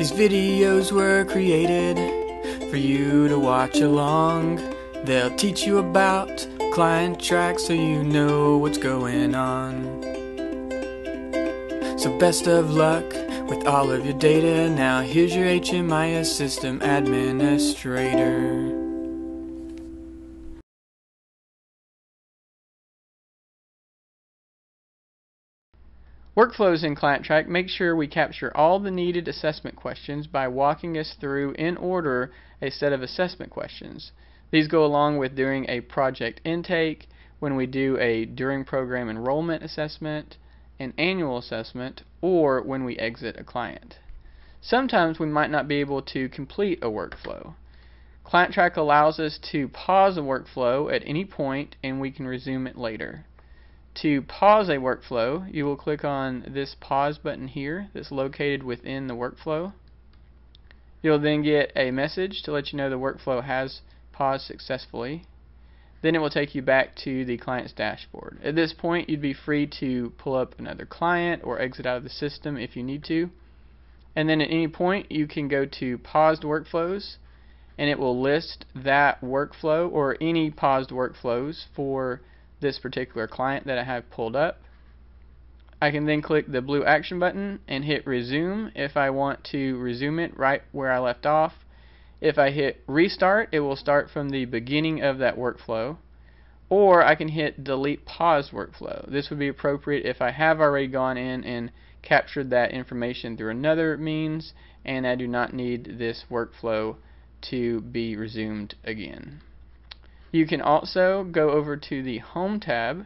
These videos were created for you to watch along. They'll teach you about ClientTrack so you know what's going on. So best of luck with all of your data. Now here's your HMIS system administrator. Workflows in ClientTrack make sure we capture all the needed assessment questions by walking us through in order a set of assessment questions. These go along with doing a project intake, when we do a during program enrollment assessment, an annual assessment, or when we exit a client. Sometimes we might not be able to complete a workflow. ClientTrack allows us to pause a workflow at any point and we can resume it later. To pause a workflow, you will click on this pause button here that's located within the workflow. You'll then get a message to let you know the workflow has paused successfully. Then it will take you back to the client's dashboard. At this point, you'd be free to pull up another client or exit out of the system if you need to. And then at any point, you can go to paused workflows and it will list that workflow or any paused workflows for this particular client that I have pulled up. I can then click the blue action button and hit resume if I want to resume it right where I left off. If I hit restart, it will start from the beginning of that workflow. Or I can hit delete pause workflow. This would be appropriate if I have already gone in and captured that information through another means and I do not need this workflow to be resumed again. You can also go over to the Home tab,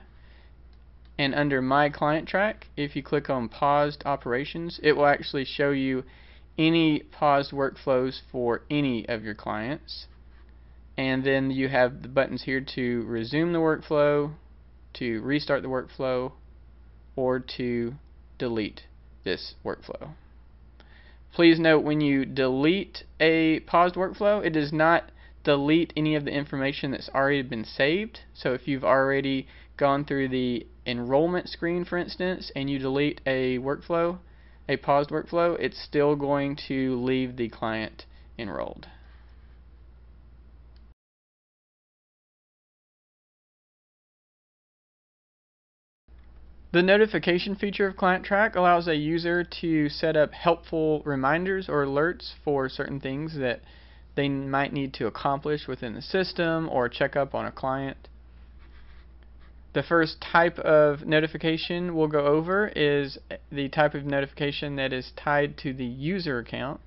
and under My ClientTrack, if you click on Paused Operations, it will actually show you any paused workflows for any of your clients. And then you have the buttons here to resume the workflow, to restart the workflow, or to delete this workflow. Please note, when you delete a paused workflow, it does not delete any of the information that's already been saved. So if you've already gone through the enrollment screen, for instance, and you delete a workflow, a paused workflow, it's still going to leave the client enrolled. The notification feature of ClientTrack allows a user to set up helpful reminders or alerts for certain things that they might need to accomplish within the system or check up on a client. The first type of notification we'll go over is the type of notification that is tied to the user account.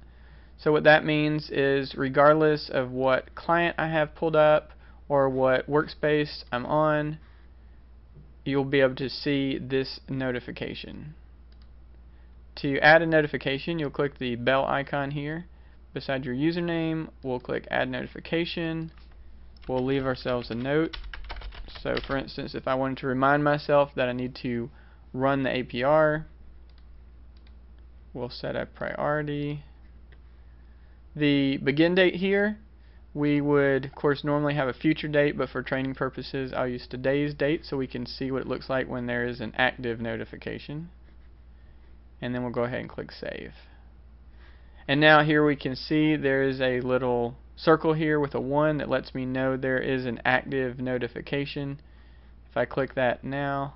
So what that means is, regardless of what client I have pulled up or what workspace I'm on, you'll be able to see this notification. To add a notification, you'll click the bell icon here. Beside your username, we'll click Add Notification. We'll leave ourselves a note. So for instance, if I wanted to remind myself that I need to run the APR, we'll set a priority. The begin date here, we would of course normally have a future date, but for training purposes I'll use today's date so we can see what it looks like when there is an active notification. And then we'll go ahead and click Save. And now here we can see there is a little circle here with a 1 that lets me know there is an active notification. If I click that now,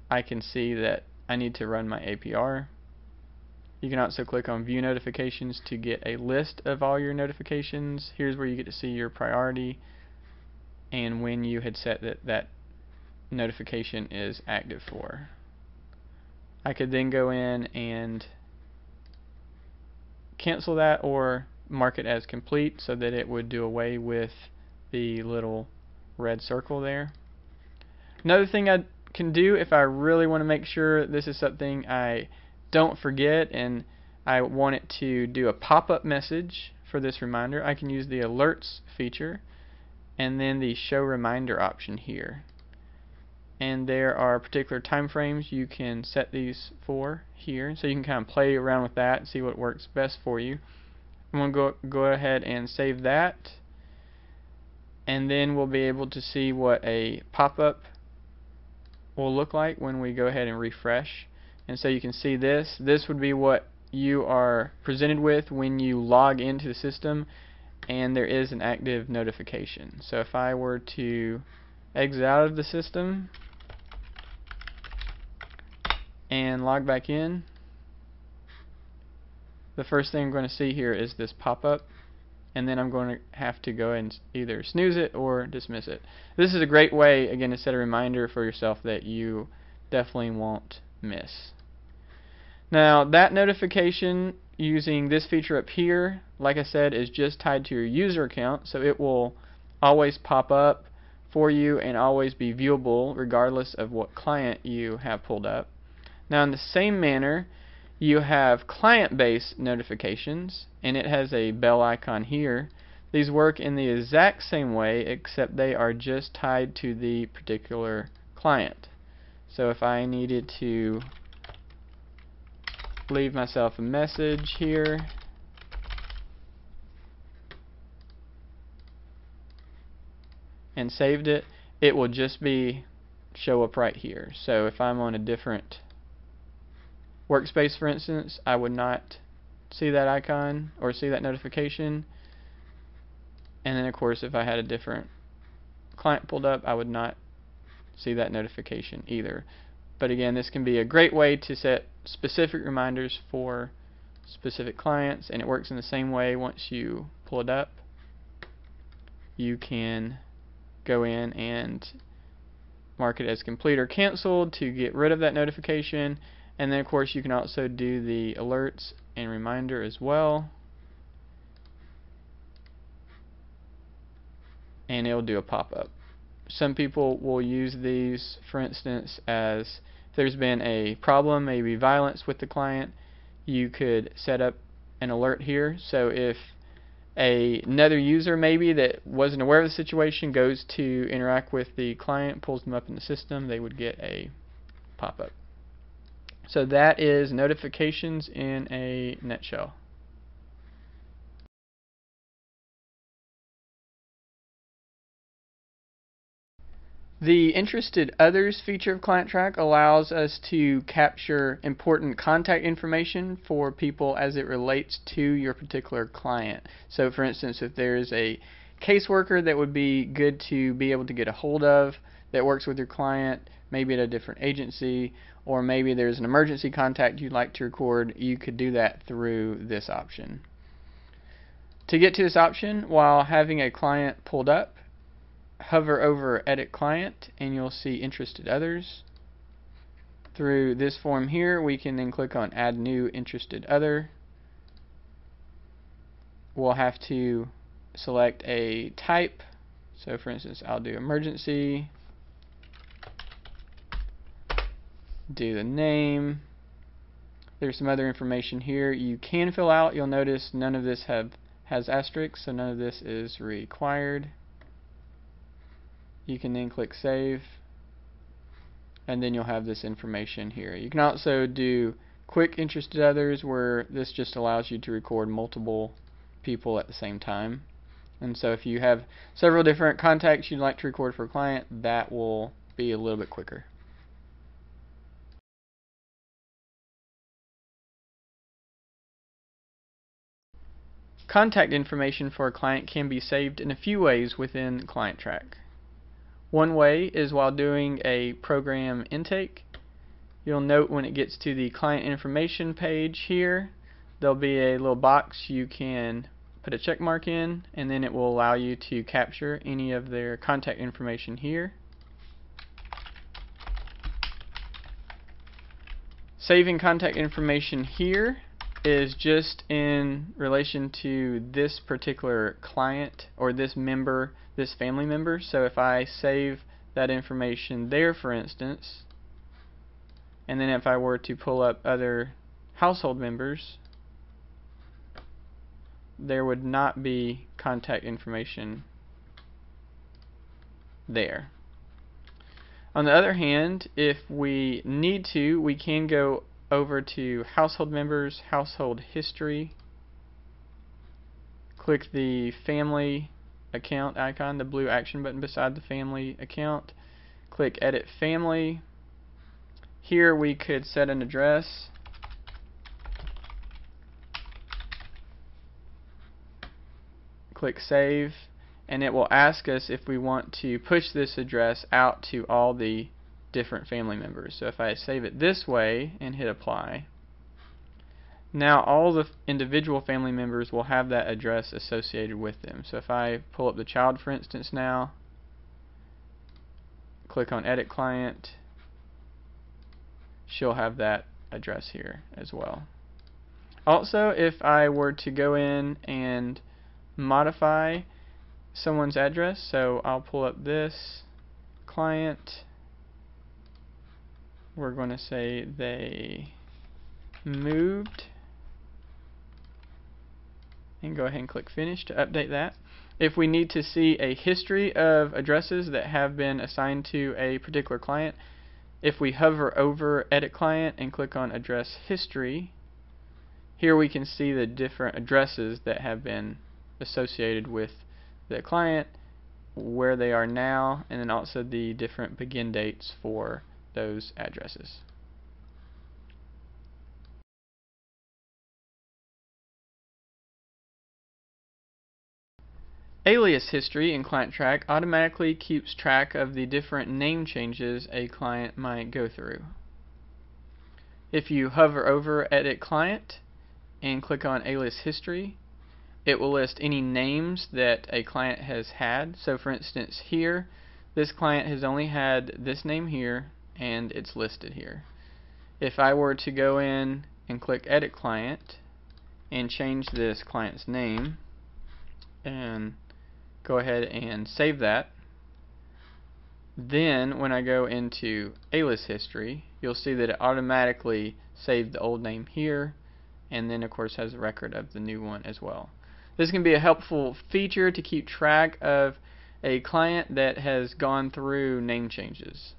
I can see that I need to run my APR. You can also click on View Notifications to get a list of all your notifications. Here's where you get to see your priority and when you had set that notification is active for. I could then go in and cancel that or mark it as complete so that it would do away with the little red circle there. Another thing I can do if I really want to make sure this is something I don't forget and I want it to do a pop-up message for this reminder, I can use the alerts feature and then the show reminder option here. And there are particular time frames you can set these for here, so you can kind of play around with that and see what works best for you. I'm going to go ahead and save that, and then we'll be able to see what a pop-up will look like when we go ahead and refresh. And so you can see this would be what you are presented with when you log into the system and there is an active notification. So if I were to exit out of the system and log back in, the first thing I'm going to see here is this pop-up, and then I'm going to have to go and either snooze it or dismiss it. This is a great way, again, to set a reminder for yourself that you definitely won't miss. Now, that notification using this feature up here, like I said, is just tied to your user account, so it will always pop up for you and always be viewable regardless of what client you have pulled up. Now, in the same manner, you have client-based notifications, and it has a bell icon here. These work in the exact same way, except they are just tied to the particular client. So if I needed to leave myself a message here, and saved it, it will just show up right here. So if I'm on a different workspace, for instance, I would not see that icon or see that notification. And then of course, if I had a different client pulled up, I would not see that notification either. But again, this can be a great way to set specific reminders for specific clients, and it works in the same way. Once you pull it up, you can go in and mark it as complete or canceled to get rid of that notification. And then of course you can also do the alerts and reminder as well, and it'll do a pop-up. Some people will use these, for instance, as if there's been a problem, maybe violence with the client, you could set up an alert here. So if another user maybe that wasn't aware of the situation goes to interact with the client, pulls them up in the system, they would get a pop-up. So that is notifications in a nutshell. The Interested Others feature of ClientTrack allows us to capture important contact information for people as it relates to your particular client. So for instance, if there's a caseworker that would be good to be able to get a hold of that works with your client, maybe at a different agency, or maybe there's an emergency contact you'd like to record, you could do that through this option. To get to this option while having a client pulled up, hover over Edit Client and you'll see Interested Others. Through this form here, we can then click on Add New Interested Other. We'll have to select a type. So for instance, I'll do emergency, do the name. There's some other information here you can fill out. You'll notice none of this has asterisks, so none of this is required. You can then click Save, and then you'll have this information here. You can also do Quick Interested Others, where this just allows you to record multiple people at the same time. And so if you have several different contacts you'd like to record for a client, that will be a little bit quicker. Contact information for a client can be saved in a few ways within ClientTrack. One way is while doing a program intake. You'll note when it gets to the client information page here, there'll be a little box you can put a check mark in, and then it will allow you to capture any of their contact information here. Saving contact information here is just in relation to this particular client or this member, this family member. So if I save that information there, for instance, and then if I were to pull up other household members, there would not be contact information there. On the other hand, if we need to, we can go over to Household Members, Household History, click the Family Account icon, the blue action button beside the Family Account, click Edit Family. Here we could set an address, click Save, and it will ask us if we want to push this address out to all the different family members. So if I save it this way and hit Apply, now all the individual family members will have that address associated with them. So if I pull up the child, for instance, now, click on Edit Client, she'll have that address here as well. Also, if I were to go in and modify someone's address, so I'll pull up this client, we're going to say they moved, and go ahead and click Finish to update that. If we need to see a history of addresses that have been assigned to a particular client, if we hover over Edit Client and click on Address History, here we can see the different addresses that have been associated with the client, where they are now, and then also the different begin dates for those addresses. Alias History in ClientTrack automatically keeps track of the different name changes a client might go through. If you hover over Edit Client and click on Alias History, it will list any names that a client has had. So for instance here, this client has only had this name here, and it's listed here. If I were to go in and click Edit Client and change this client's name and go ahead and save that, then when I go into Alias History, you'll see that it automatically saved the old name here, and then of course has a record of the new one as well. This can be a helpful feature to keep track of a client that has gone through name changes.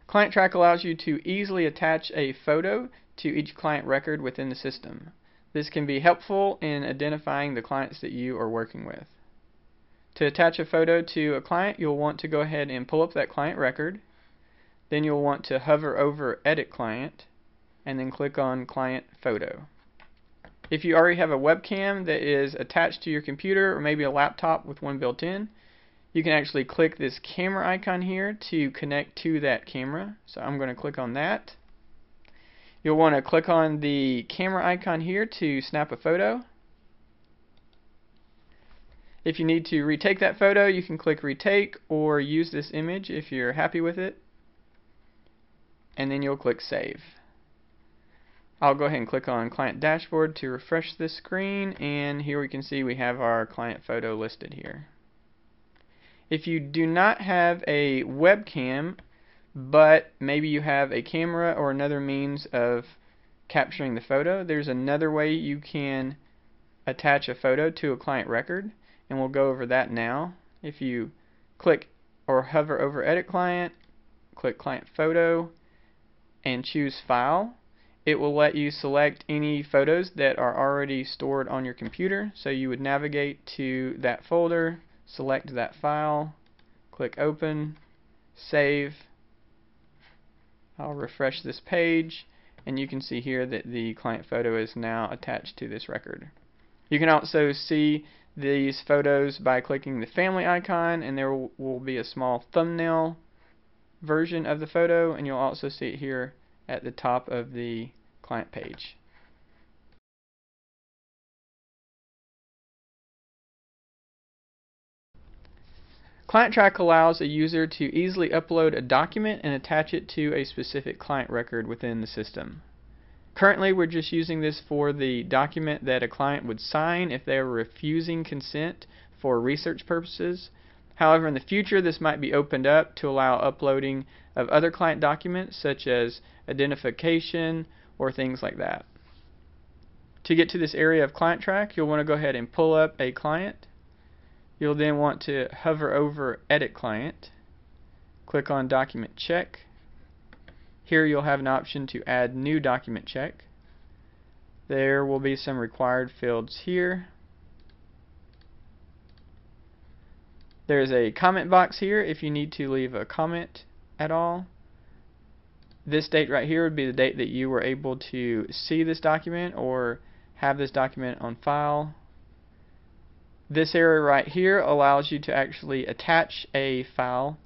ClientTrack allows you to easily attach a photo to each client record within the system. This can be helpful in identifying the clients that you are working with. To attach a photo to a client, you'll want to go ahead and pull up that client record. Then you'll want to hover over Edit Client and then click on Client Photo. If you already have a webcam that is attached to your computer, or maybe a laptop with one built in, you can actually click this camera icon here to connect to that camera. So I'm going to click on that. You'll want to click on the camera icon here to snap a photo. If you need to retake that photo, you can click Retake or use this image if you're happy with it. And then you'll click Save. I'll go ahead and click on Client Dashboard to refresh this screen, and here we can see we have our client photo listed here. If you do not have a webcam, but maybe you have a camera or another means of capturing the photo, there's another way you can attach a photo to a client record, and we'll go over that now. If you click or hover over Edit Client, click Client Photo, and choose File, it will let you select any photos that are already stored on your computer. So you would navigate to that folder, select that file, click Open, Save. I'll refresh this page, and you can see here that the client photo is now attached to this record. You can also see these photos by clicking the family icon, and there will be a small thumbnail version of the photo, and you'll also see it here at the top of the client page. ClientTrack allows a user to easily upload a document and attach it to a specific client record within the system. Currently, we're just using this for the document that a client would sign if they were refusing consent for research purposes. However, in the future, this might be opened up to allow uploading of other client documents such as identification or things like that. To get to this area of ClientTrack, you'll want to go ahead and pull up a client. You'll then want to hover over Edit Client, click on Document Check. Here you'll have an option to add new document check. There will be some required fields here. There's a comment box here if you need to leave a comment at all. This date right here would be the date that you were able to see this document or have this document on file. This area right here allows you to actually attach a file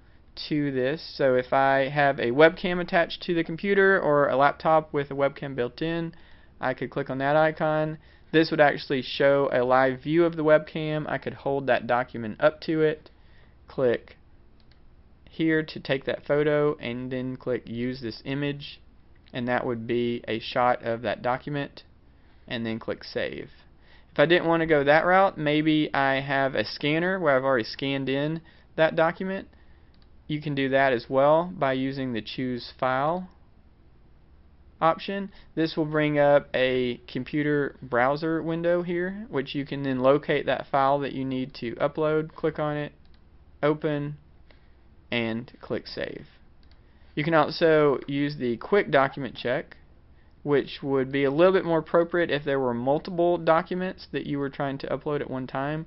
to this. So if I have a webcam attached to the computer or a laptop with a webcam built in, I could click on that icon. This would actually show a live view of the webcam. I could hold that document up to it, click here to take that photo, and then click use this image, and that would be a shot of that document, and then click save. If I didn't want to go that route, maybe I have a scanner where I've already scanned in that document. You can do that as well by using the choose file option. This will bring up a computer browser window here, which you can then locate that file that you need to upload, click on it, open, and click save. You can also use the quick document check, which would be a little bit more appropriate if there were multiple documents that you were trying to upload at one time.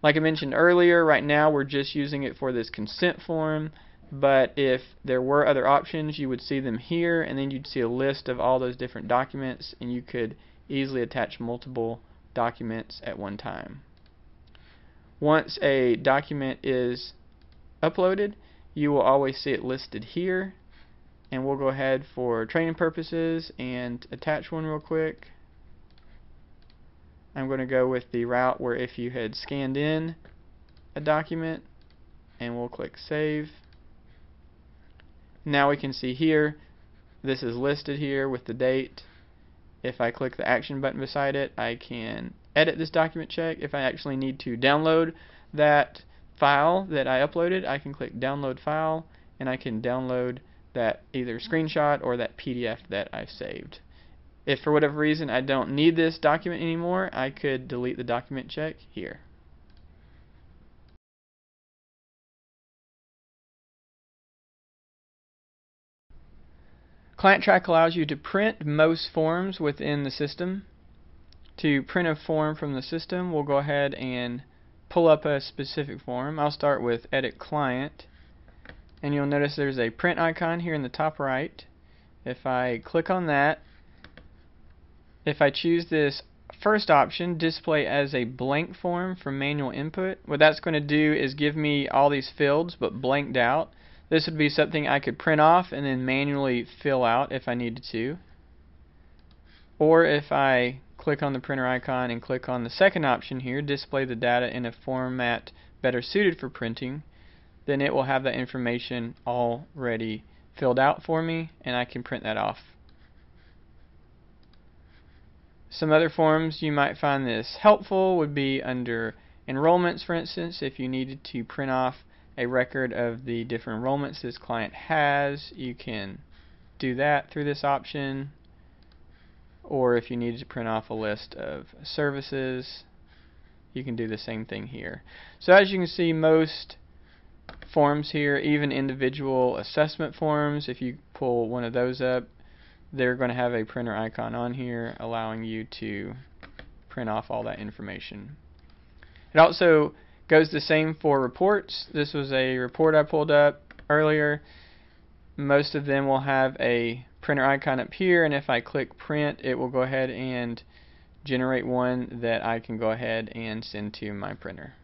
Like I mentioned earlier, right now we're just using it for this consent form, but if there were other options, you would see them here, and then you'd see a list of all those different documents, and you could easily attach multiple documents at one time. Once a document is uploaded, you will always see it listed here, and we'll go ahead for training purposes and attach one real quick. I'm going to go with the route where if you had scanned in a document, and we'll click save. Now we can see here this is listed here with the date. If I click the action button beside it, I can edit this document check. If I actually need to download that file that I uploaded, I can click download file, and I can download that either screenshot or that PDF that I've saved. If for whatever reason I don't need this document anymore, I could delete the document check here. ClientTrack allows you to print most forms within the system. To print a form from the system, we'll go ahead and pull up a specific form. I'll start with Edit Client, and you'll notice there's a print icon here in the top right. If I click on that, if I choose this first option, display as a blank form for manual input, what that's going to do is give me all these fields but blanked out. This would be something I could print off and then manually fill out if I needed to. Or if I click on the printer icon and click on the second option here, display the data in a format better suited for printing, then it will have that information already filled out for me, and I can print that off. Some other forms you might find this helpful would be under enrollments, for instance. If you needed to print off a record of the different enrollments this client has, you can do that through this option. Or if you needed to print off a list of services, you can do the same thing here. So as you can see, most forms here, even individual assessment forms, if you pull one of those up, they're going to have a printer icon on here allowing you to print off all that information. It also goes the same for reports. This was a report I pulled up earlier. Most of them will have a printer icon up here, and if I click print, it will go ahead and generate one that I can go ahead and send to my printer.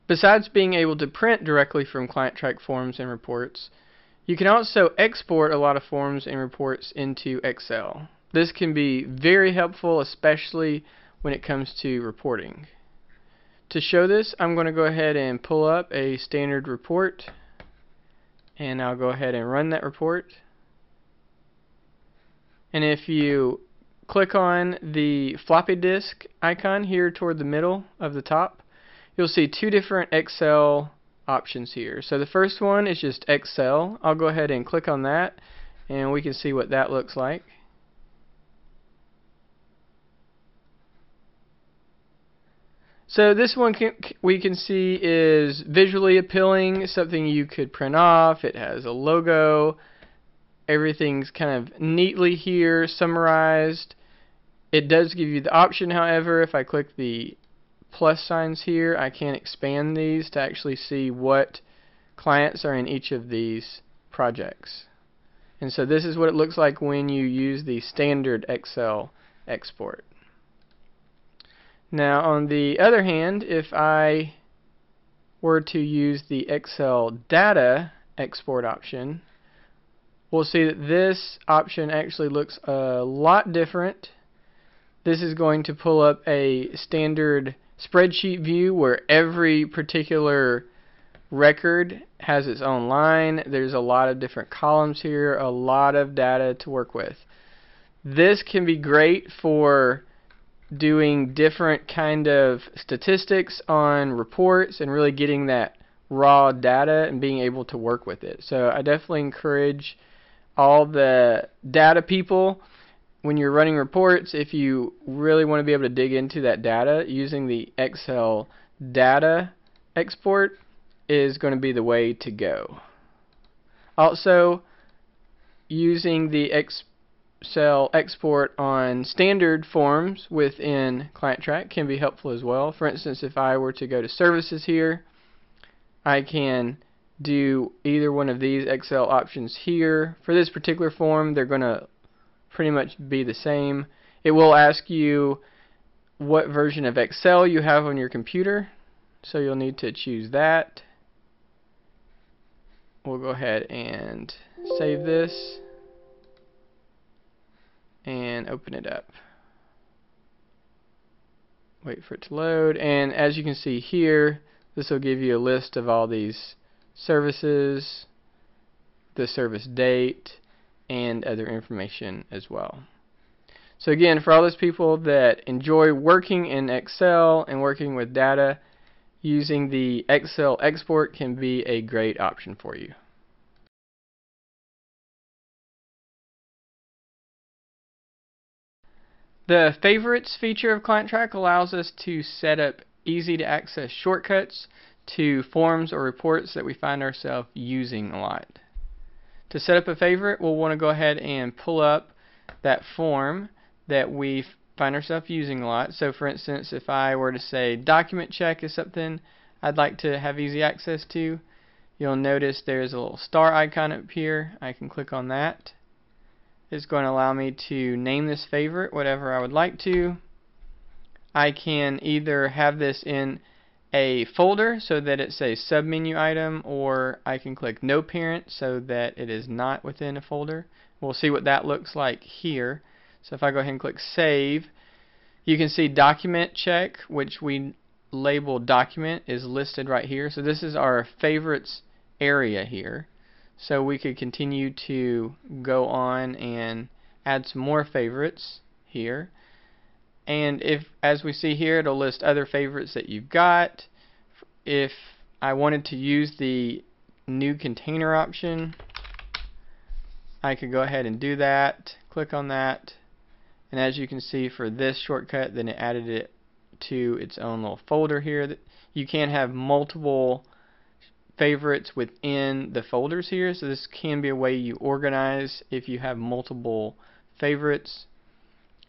Besides being able to print directly from ClientTrack forms and reports, you can also export a lot of forms and reports into Excel. This can be very helpful, especially when it comes to reporting. To show this, I'm going to go ahead and pull up a standard report, and I'll go ahead and run that report. And if you click on the floppy disk icon here toward the middle of the top, you'll see two different Excel options here. So the first one is just Excel. I'll go ahead and click on that, and we can see what that looks like. So this one we can see is visually appealing, something you could print off. It has a logo. Everything's kind of neatly here summarized. It does give you the option, however, if I click the plus signs here, I can expand these to actually see what clients are in each of these projects. And so this is what it looks like when you use the standard Excel export. Now on the other hand, if I were to use the Excel data export option, we'll see that this option actually looks a lot different. This is going to pull up a standard spreadsheet view where every particular record has its own line. There's a lot of different columns here, a lot of data to work with. This can be great for doing different kind of statistics on reports and really getting that raw data and being able to work with it. So I definitely encourage all the data people, when you're running reports, if you really want to be able to dig into that data, using the Excel data export is going to be the way to go. Also, using the Excel export on standard forms within ClientTrack can be helpful as well. For instance, if I were to go to services here, I can do either one of these Excel options here. For this particular form, they're going to pretty much be the same. It will ask you what version of Excel you have on your computer, so you'll need to choose that. We'll go ahead and save this and open it up. Wait for it to load, and as you can see here, this will give you a list of all these services, the service date, and other information as well. So again, for all those people that enjoy working in Excel and working with data, using the Excel export can be a great option for you. The favorites feature of ClientTrack allows us to set up easy to access shortcuts to forms or reports that we find ourselves using a lot. To set up a favorite, we'll want to go ahead and pull up that form that we find ourselves using a lot. So for instance, if I were to say document check is something I'd like to have easy access to, you'll notice there's a little star icon up here. I can click on that. It's going to allow me to name this favorite whatever I would like to. I can either have this in a folder so that it's a submenu item, or I can click no parent so that it is not within a folder. We'll see what that looks like here. So if I go ahead and click save, you can see document check, which we label document, is listed right here. So this is our favorites area here. So we could continue to go on and add some more favorites here. And if, as we see here, it'll list other favorites that you've got. If I wanted to use the new container option, I could go ahead and do that. Click on that. And as you can see, for this shortcut, then it added it to its own little folder here. You can have multiple favorites within the folders here, so this can be a way you organize if you have multiple favorites.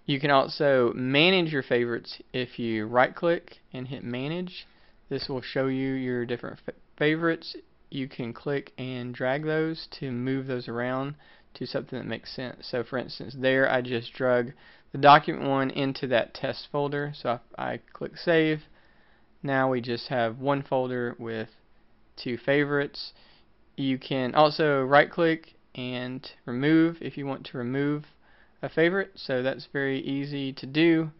You can also manage your favorites if you right click and hit manage. This will show you your different favorites. You can click and drag those to move those around to something that makes sense. So for instance, there I just drug the document one into that test folder. So if I click save, now we just have one folder with two favorites. You can also right click and remove if you want to remove a favorite, so that's very easy to do.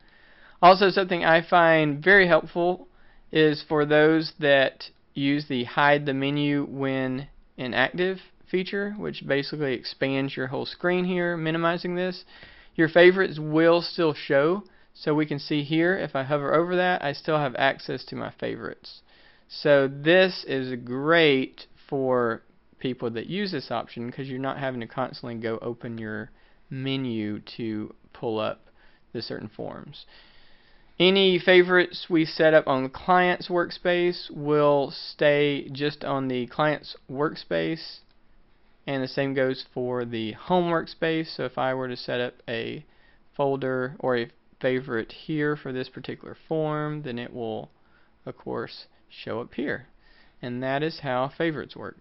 Also, something I find very helpful is for those that use the hide the menu when inactive feature, which basically expands your whole screen here, minimizing this. Your favorites will still show, so we can see here if I hover over that, I still have access to my favorites. So this is great for people that use this option because you're not having to constantly go open your menu to pull up the certain forms. Any favorites we set up on the client's workspace will stay just on the client's workspace, and the same goes for the home workspace. So if I were to set up a folder or a favorite here for this particular form, then it will of course, show up here. And that is how favorites work.